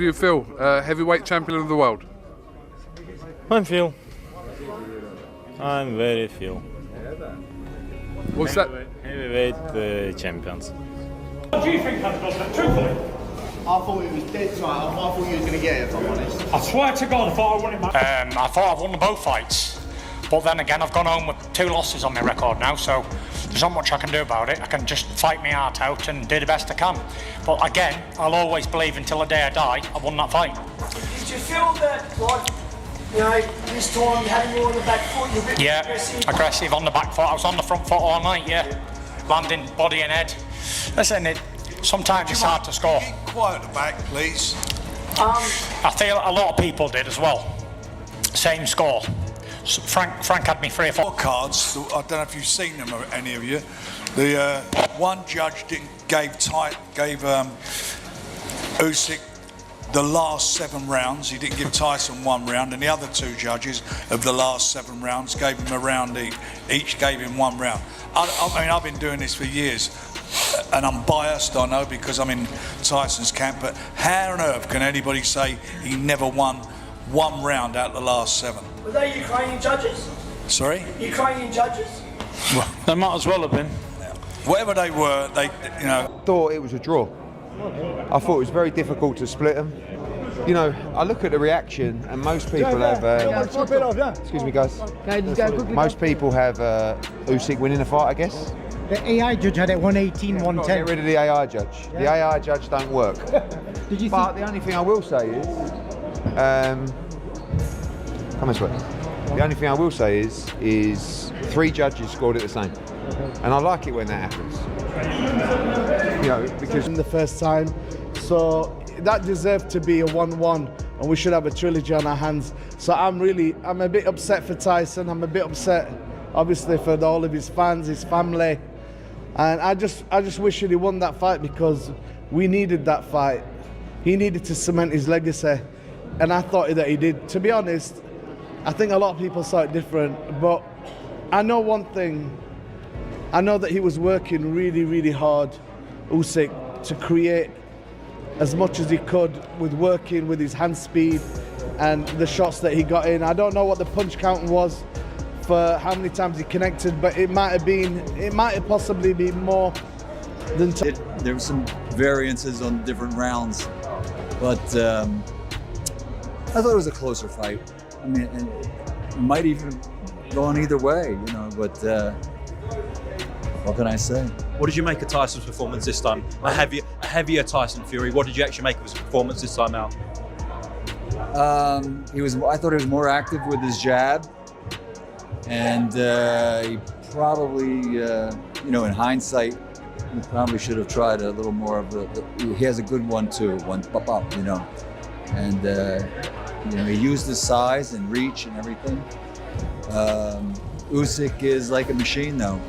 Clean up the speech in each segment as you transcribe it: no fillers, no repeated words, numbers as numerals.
Do you feel heavyweight champion of the world? I'm very feel. What's that? Heavyweight champions. What do you think, Hunter? Truthfully? I thought it was dead tight. I thought you was going to get it, if I'm honest. I swear to God, I thought I won it, man. I thought I'd won both fights, but then again, I've gone home with 2 losses on my record now, so there's not much I can do about it. I can just fight my heart out and do the best I can. But again, I'll always believe until the day I die, I won that fight. Did you feel that, like, you know, this time having you on the back foot, you're a bit aggressive on the back foot. I was on the front foot all night, landing body and head. Listen, sometimes it's hard to score. Keep quiet at the back, please. I feel a lot of people did as well. Same score. So Frank had me 3 or 4 Cards. I don't know if you've seen them, any of you. The one judge gave Usyk the last 7 rounds. He didn't give Tyson 1 round, and the other 2 judges of the last 7 rounds gave him a round each. Each gave him 1 round. I mean, I've been doing this for years, and I'm biased, I know, because I'm in Tyson's camp, but how on earth can anybody say he never won 1 round out of the last 7? Were they Ukrainian judges? Sorry? Ukrainian judges? Well, They might as well have been. whatever they were, Thought it was a draw. I thought it was very difficult to split them. You know, I look at the reaction, and most people have. Excuse me, guys. Most people have Usyk winning the fight, I guess. The AI judge had it 118, 110. Get rid of the AI judge. The AI judge don't work. But the only thing I will say is, come this way. The only thing I will say is 3 judges scored it the same, and I like it when that happens. You know, because In the first time, so that deserved to be a 1-1, and we should have a trilogy on our hands. So I'm a bit upset for Tyson. I'm a bit upset, obviously, for all of his fans, his family, and I just wish that he won that fight, because we needed that fight. He needed to cement his legacy, and I thought that he did. To be honest, I think a lot of people saw it different, but I know one thing. I know that he was working really, really hard, Usyk, to create as much as he could with working with his hand speed and the shots that he got in. I don't know what the punch count was for how many times he connected, but it might have possibly been more than. There were some variances on different rounds, but I thought it was a closer fight. I mean, it might even go on either way, you know, but what can I say? What did you make of Tyson's performance this time? A heavier Tyson Fury. What did you actually make of his performance this time out? I thought he was more active with his jab, and he probably, you know, in hindsight, he probably should have tried a little more of he has a good one too, one pop up, you know, and you know, he used his size and reach and everything. Usyk is like a machine, though.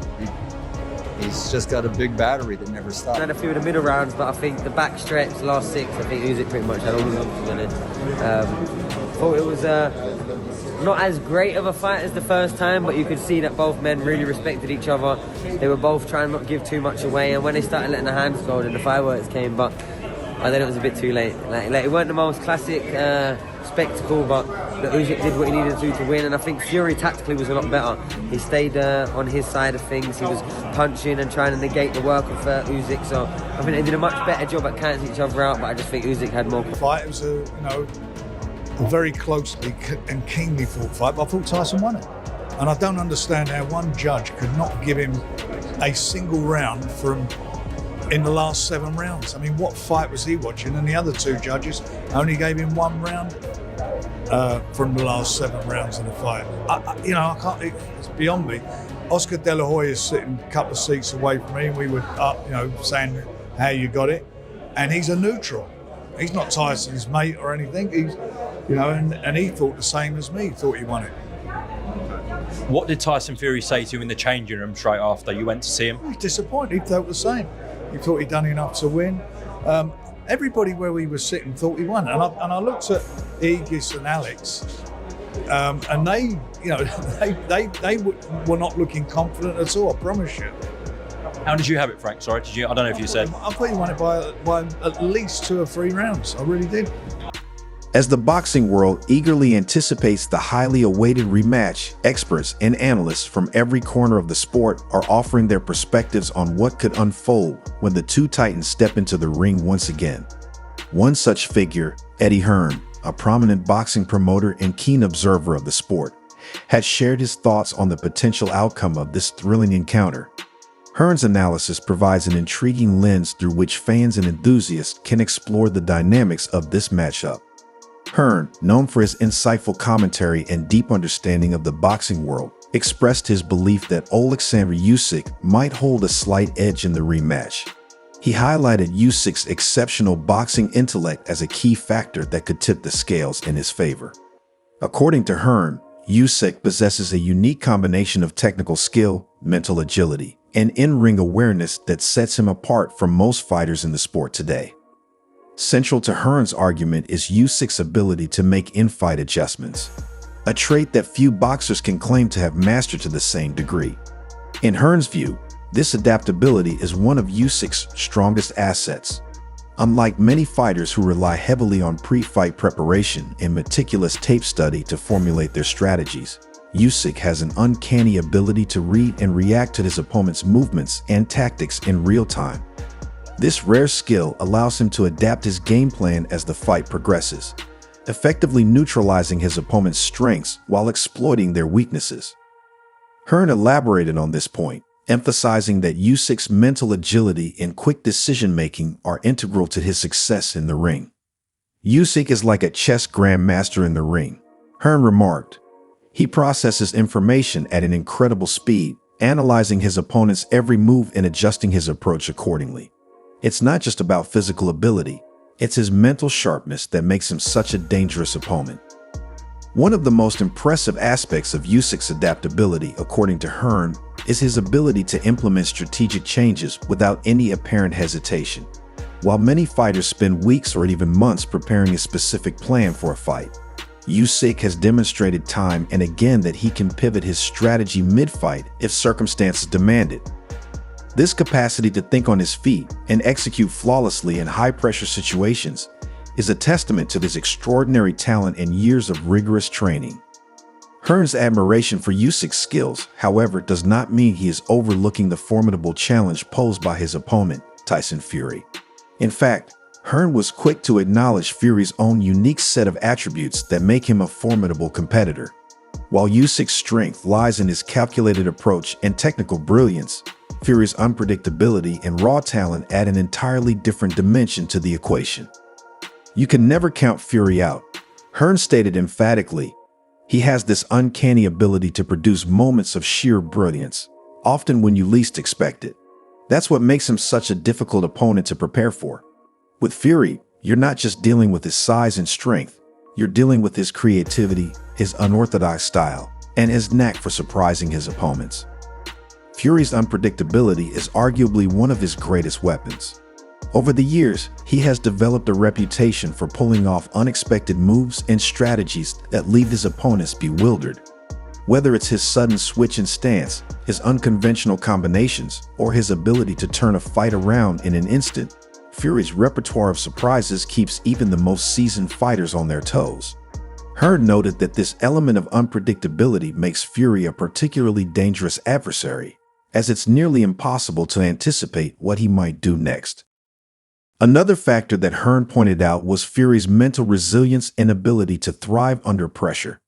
He's just got a big battery that never stops. I had a few of the middle rounds, but I think the back stretch, the last 6, I think Usyk pretty much had all of them. Thought it was not as great of a fight as the first time, but you could see that both men really respected each other. They were both trying not to give too much away, and when they started letting the hands go, then the fireworks came, but then it was a bit too late. Like it weren't the most classic spectacle, but Usyk did what he needed to win, and I think Fury tactically was a lot better. He stayed on his side of things. He was punching and trying to negate the work of Usyk, so I think they did a much better job at cancelling each other out, but I just think Usyk had more. Fight. It was a very closely and keenly fought fight, but I thought Tyson won it. And I don't understand how one judge could not give him a single round in the last 7 rounds. I mean, what fight was he watching? And the other 2 judges only gave him 1 round from the last 7 rounds of the fight. I can't. It's beyond me. Oscar De La Hoya is sitting a couple of seats away from me, and we were up, saying how you got it, and he's a neutral. He's not Tyson's mate or anything. He's, and he thought the same as me. Thought he won it. What did Tyson Fury say to you in the changing room straight after you went to see him? He was disappointed. He felt the same. He thought he'd done enough to win. Everybody where we were sitting thought he won, and I looked at Aegis and Alex, and they were not looking confident at all. I promise you. How did you have it, Frank? Sorry, I don't know if you said. I thought he won it by at least 2 or 3 rounds. I really did. As the boxing world eagerly anticipates the highly awaited rematch, experts and analysts from every corner of the sport are offering their perspectives on what could unfold when the two titans step into the ring once again. One such figure, Eddie Hearn, a prominent boxing promoter and keen observer of the sport, had shared his thoughts on the potential outcome of this thrilling encounter. Hearn's analysis provides an intriguing lens through which fans and enthusiasts can explore the dynamics of this matchup. Hearn, known for his insightful commentary and deep understanding of the boxing world, expressed his belief that Oleksandr Usyk might hold a slight edge in the rematch. He highlighted Usyk's exceptional boxing intellect as a key factor that could tip the scales in his favor. According to Hearn, Usyk possesses a unique combination of technical skill, mental agility, and in-ring awareness that sets him apart from most fighters in the sport today. Central to Hearn's argument is Usyk's ability to make in-fight adjustments, a trait that few boxers can claim to have mastered to the same degree. In Hearn's view, this adaptability is one of Usyk's strongest assets. Unlike many fighters who rely heavily on pre-fight preparation and meticulous tape study to formulate their strategies, Usyk has an uncanny ability to read and react to his opponent's movements and tactics in real time. This rare skill allows him to adapt his game plan as the fight progresses, effectively neutralizing his opponent's strengths while exploiting their weaknesses. Hearn elaborated on this point, emphasizing that Usyk's mental agility and quick decision-making are integral to his success in the ring. Usyk is like a chess grandmaster in the ring, Hearn remarked. He processes information at an incredible speed, analyzing his opponent's every move and adjusting his approach accordingly. It's not just about physical ability, it's his mental sharpness that makes him such a dangerous opponent. One of the most impressive aspects of Usyk's adaptability, according to Hearn, is his ability to implement strategic changes without any apparent hesitation. While many fighters spend weeks or even months preparing a specific plan for a fight, Usyk has demonstrated time and again that he can pivot his strategy mid-fight if circumstances demand it. This capacity to think on his feet and execute flawlessly in high-pressure situations is a testament to his extraordinary talent and years of rigorous training. Hearn's admiration for Usyk's skills, however, does not mean he is overlooking the formidable challenge posed by his opponent, Tyson Fury. In fact, Hearn was quick to acknowledge Fury's own unique set of attributes that make him a formidable competitor. While Usyk's strength lies in his calculated approach and technical brilliance, Fury's unpredictability and raw talent add an entirely different dimension to the equation. You can never count Fury out, Hearn stated emphatically. He has this uncanny ability to produce moments of sheer brilliance, often when you least expect it. That's what makes him such a difficult opponent to prepare for. With Fury, you're not just dealing with his size and strength, you're dealing with his creativity, his unorthodox style, and his knack for surprising his opponents. Fury's unpredictability is arguably one of his greatest weapons. Over the years, he has developed a reputation for pulling off unexpected moves and strategies that leave his opponents bewildered. Whether it's his sudden switch in stance, his unconventional combinations, or his ability to turn a fight around in an instant, Fury's repertoire of surprises keeps even the most seasoned fighters on their toes. Hearn noted that this element of unpredictability makes Fury a particularly dangerous adversary, as it's nearly impossible to anticipate what he might do next. Another factor that Hearn pointed out was Fury's mental resilience and ability to thrive under pressure.